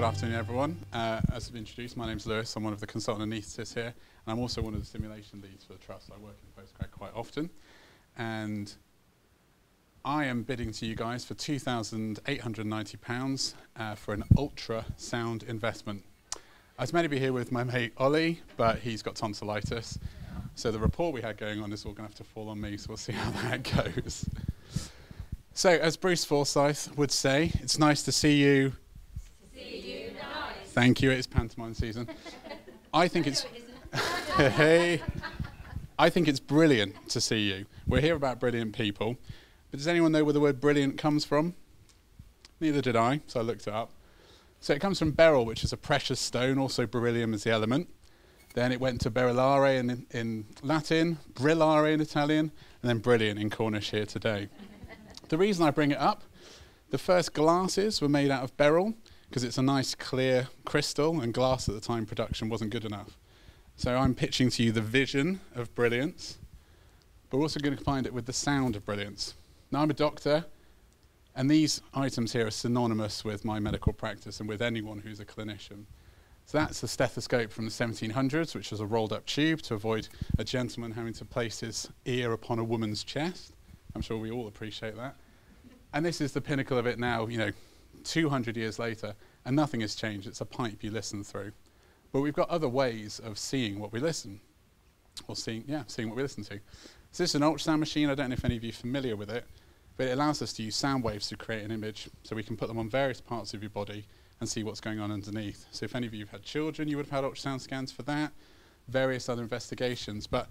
afternoon, everyone. As I've introduced, my name's Lewis. I'm one of the consultant anaesthetists here, and I'm also one of the simulation leads for the Trust. I work in postgrad quite often, and I am bidding to you guys for £2,890 for an ultrasound investment. I was meant to be here with my mate Ollie, but he's got tonsillitis. So the report we had going on is all going to have to fall on me, so we'll see how that goes. So, as Bruce Forsyth would say, it's nice to see you. Nice. Thank you, it's pantomime season. I think it's hey, I think it's brilliant to see you. We're here about brilliant people. But does anyone know where the word brilliant comes from? Neither did I, so I looked it up. So it comes from beryl, which is a precious stone, also beryllium is the element. Then it went to berillare in Latin, brillare in Italian, and then brilliant in Cornish here today. The reason I bring it up, the first glasses were made out of beryl because it's a nice clear crystal, and glass at the time production wasn't good enough. So I'm pitching to you the vision of brilliance, but we're also going to combine it with the sound of brilliance. Now I'm a doctor, and these items here are synonymous with my medical practice and with anyone who's a clinician. So that's the stethoscope from the 1700s, which was a rolled up tube to avoid a gentleman having to place his ear upon a woman's chest. I'm sure we all appreciate that. And this is the pinnacle of it now, 200 years later, and nothing has changed. It's a pipe you listen through. But we've got other ways of seeing what we listen, or seeing what we listen to. So this is an ultrasound machine. I don't know if any of you are familiar with it, but it allows us to use sound waves to create an image, so we can put them on various parts of your body and see what's going on underneath. So if any of you have had children, you would have had ultrasound scans for that, various other investigations. But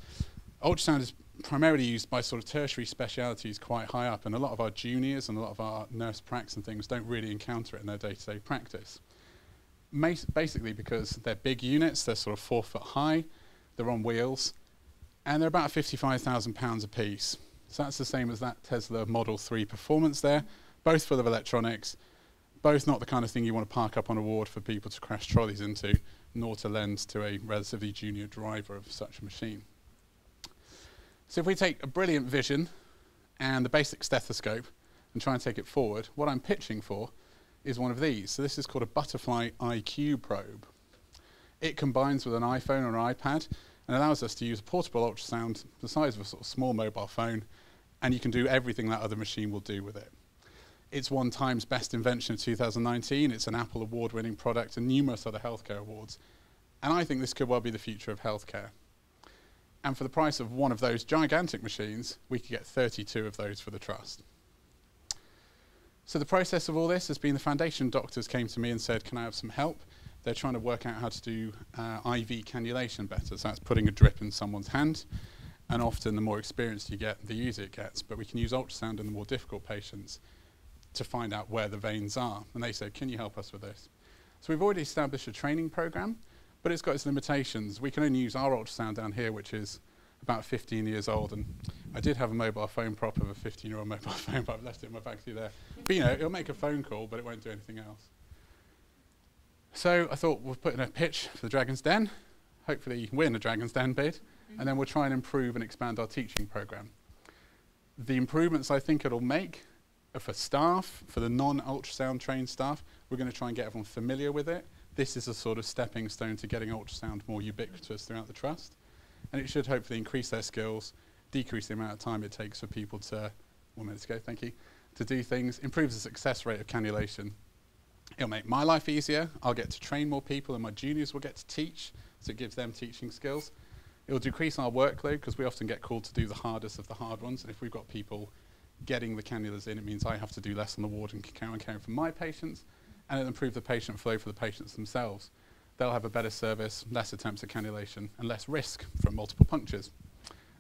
ultrasound is primarily used by sort of tertiary specialities quite high up, and a lot of our juniors and a lot of our nurse pracs and things don't really encounter it in their day-to-day practice. Basically because they're big units, they're sort of 4 foot high, they're on wheels, and they're about £55,000 a piece. So that's the same as that Tesla Model 3 Performance there, both full of electronics, both not the kind of thing you want to park up on a ward for people to crash trolleys into, nor to lend to a relatively junior driver of such a machine. So if we take a brilliant vision and the basic stethoscope and try and take it forward, what I'm pitching for is one of these. So this is called a Butterfly IQ probe. It combines with an iPhone or an iPad and allows us to use a portable ultrasound the size of a sort of small mobile phone, and you can do everything that other machine will do with it. It's won Time's Best Invention of 2019. It's an Apple award-winning product and numerous other healthcare awards. And I think this could well be the future of healthcare. And for the price of one of those gigantic machines, we could get 32 of those for the Trust. So the process of all this has been the foundation doctors came to me and said, can I have some help? They're trying to work out how to do IV cannulation better. So that's putting a drip in someone's hand. And often the more experienced you get, the easier it gets. But we can use ultrasound in the more difficult patients to find out where the veins are. And they said, can you help us with this? So we've already established a training program, but it's got its limitations. We can only use our ultrasound down here, which is about 15 years old. And I did have a mobile phone prop of a 15-year-old mobile phone, but I've left it in my bag through there. But it'll make a phone call, but it won't do anything else. So I thought we'll put in a pitch for the Dragon's Den, hopefully win a Dragon's Den bid, and then we'll try and improve and expand our teaching program. The improvements I think it'll make are for staff, for the non-ultrasound trained staff. We're going to try and get everyone familiar with it. This is a sort of stepping stone to getting ultrasound more ubiquitous throughout the Trust. And it should hopefully increase their skills, decrease the amount of time it takes for people to, 1 minute ago, thank you, to do things, improves the success rate of cannulation. It'll make my life easier. I'll get to train more people and my juniors will get to teach, so it gives them teaching skills. It'll decrease our workload because we often get called to do the hardest of the hard ones. And if we've got people getting the cannulas in, it means I have to do less on the ward and carry on caring for my patients, and it'll improve the patient flow for the patients themselves. They'll have a better service, less attempts at cannulation, and less risk from multiple punctures.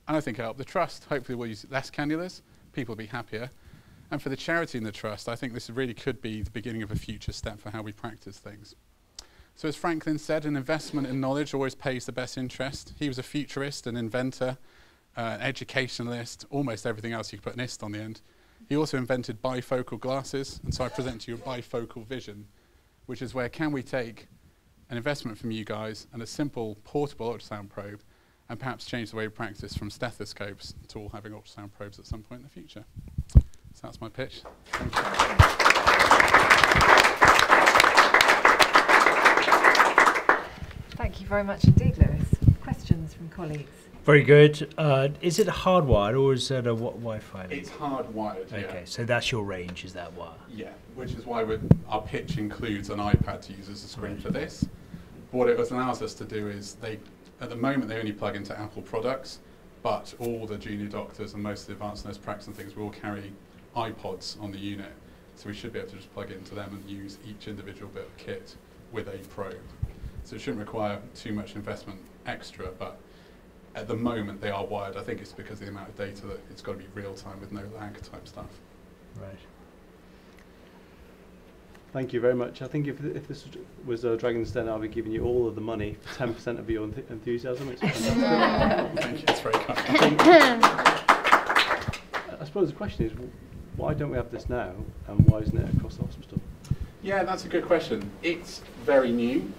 And I think it'll help the Trust. Hopefully we'll use less cannulas, people will be happier. And for the charity in the Trust, I think this really could be the beginning of a future step for how we practice things. So as Franklin said, an investment in knowledge always pays the best interest. He was a futurist, an inventor, an educationalist, almost everything else you could put an ist on the end. He also invented bifocal glasses, and so I present to you a bifocal vision, which is where can we take an investment from you guys and a simple portable ultrasound probe and perhaps change the way we practice from stethoscopes to all having ultrasound probes at some point in the future. So that's my pitch. Thank you. you very much indeed, Lewis. Questions from colleagues? Very good. Is it hardwired or is it a Wi-Fi? It's hardwired, yeah. Okay, so that's your range, is that wire? Yeah, which is why our pitch includes an iPad to use as a screen for this. But what it allows us to do is at the moment they only plug into Apple products, but all the junior doctors and most of the advanced nurse practice and things will carry iPods on the unit. So we should be able to just plug it into them and use each individual bit of kit with a probe. So it shouldn't require too much investment extra, but at the moment they are wired. I think it's because of the amount of data that it's got to be real time with no lag type stuff. Right. Thank you very much. I think if this was a Dragon's Den, I'll be giving you all of the money for 10% of your enthusiasm. It's fantastic. Thank you, it's very kind. I suppose the question is, why don't we have this now, and why isn't it across the hospital? Yeah, that's a good question. It's very new.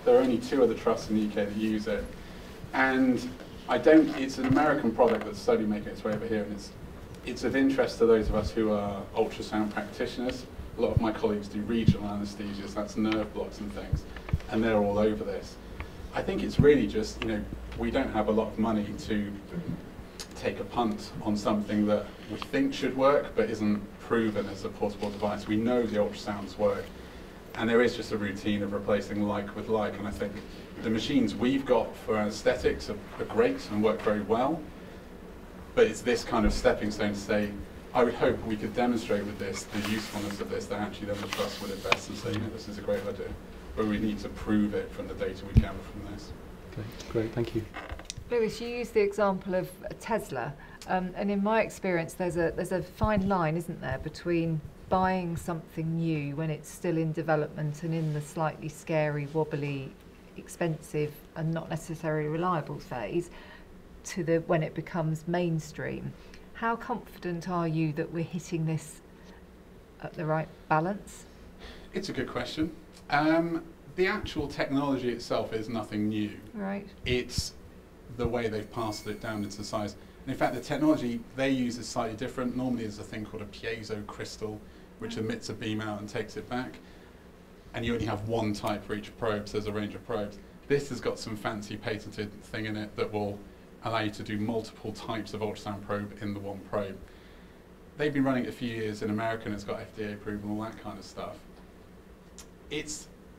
There are only 2 other trusts in the UK that use it. And it's an American product that's slowly making its way over here, and it's of interest to those of us who are ultrasound practitioners. A lot of my colleagues do regional anaesthesias, that's nerve blocks and things, and they're all over this. I think it's really just, we don't have a lot of money to take a punt on something that we think should work but isn't proven as a portable device. We know the ultrasounds work, and there is just a routine of replacing like with like, and I think the machines we've got for anaesthetics are great and work very well, but it's this kind of stepping stone to say, I would hope we could demonstrate with this the usefulness of this, that actually then the trust would invest and say, this is a great idea, but we need to prove it from the data we gather from this. Okay, great, thank you. Lewis, you used the example of Tesla, and in my experience there's a fine line, isn't there, between buying something new when it's still in development and in the slightly scary, wobbly, expensive and not necessarily reliable phase to when it becomes mainstream. How confident are you that we're hitting this at the right balance? It's a good question. The actual technology itself is nothing new. Right. It's the way they've passed it down into size. And in fact, the technology they use is slightly different. Normally there's a thing called a piezo crystal, which emits a beam out and takes it back. And you only have one type for each probe, so there's a range of probes. This has got some fancy patented thing in it that will allow you to do multiple types of ultrasound probe in the one probe. They've been running it a few years in America, and it's got FDA approval and all that kind of stuff.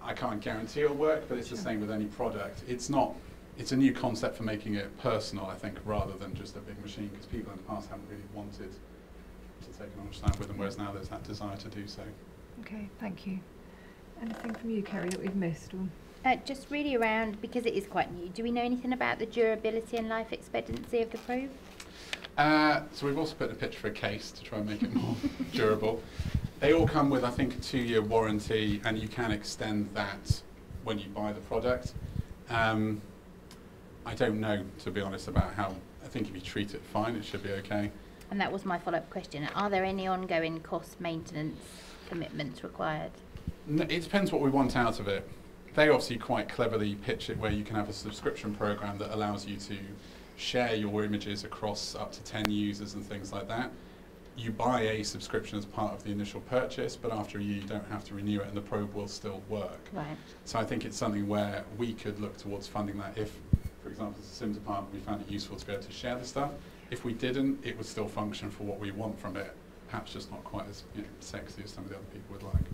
I can't guarantee it'll work, but it's the same with any product. It's a new concept for making it personal, I think, rather than just a big machine, because people in the past haven't really wanted to take an ultrasound with them, whereas now there's that desire to do so. Okay, thank you. Anything from you, Kerry, that we've missed? Or? Just really around, because it is quite new, do we know anything about the durability and life expectancy of the probe? So we've also put a picture for a case to try and make it more durable. They all come with, I think, a 2-year warranty, and you can extend that when you buy the product. I don't know, to be honest, about how. I think if you treat it fine, it should be okay. And that was my follow-up question. Are there any ongoing cost maintenance commitments required? No, it depends what we want out of it. They obviously quite cleverly pitch it where you can have a subscription program that allows you to share your images across up to 10 users and things like that. You buy a subscription as part of the initial purchase, but after a year you don't have to renew it and the probe will still work. Right. So I think it's something where we could look towards funding that if, for example, as a sim department, we found it useful to be able to share the stuff. If we didn't, it would still function for what we want from it, perhaps just not quite as sexy as some of the other people would like.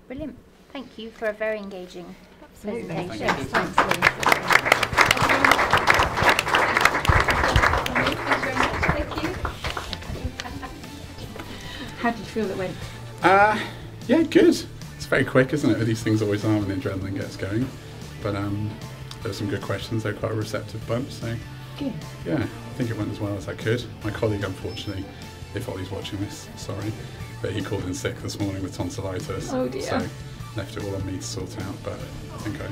Brilliant. Thank you for a very engaging presentation. Thank Yes, you. thanks, Lewis. Thank you. How did you feel it went? Yeah, good. It's very quick, isn't it? These things always are when the adrenaline gets going. But there were some good questions. They're quite a receptive bunch. So Good. yeah, I think it went as well as I could. My colleague, unfortunately, if Ollie's watching this, sorry, but he called in sick this morning with tonsillitis. Oh dear. So left it all on me to sort out. But I think I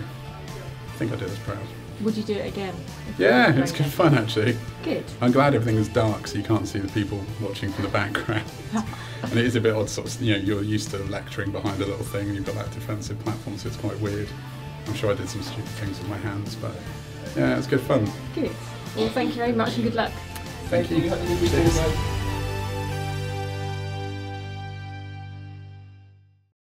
did as proud. Would you do it again? Yeah, it's good fun actually. Good. I'm glad everything is dark so you can't see the people watching from the background. And it is a bit odd, sort of, you're used to lecturing behind a little thing and you've got that defensive platform, so it's quite weird. I'm sure I did some stupid things with my hands, but yeah, it's good fun. Good. Well, thank you very much and good luck. Thank you. Cheers.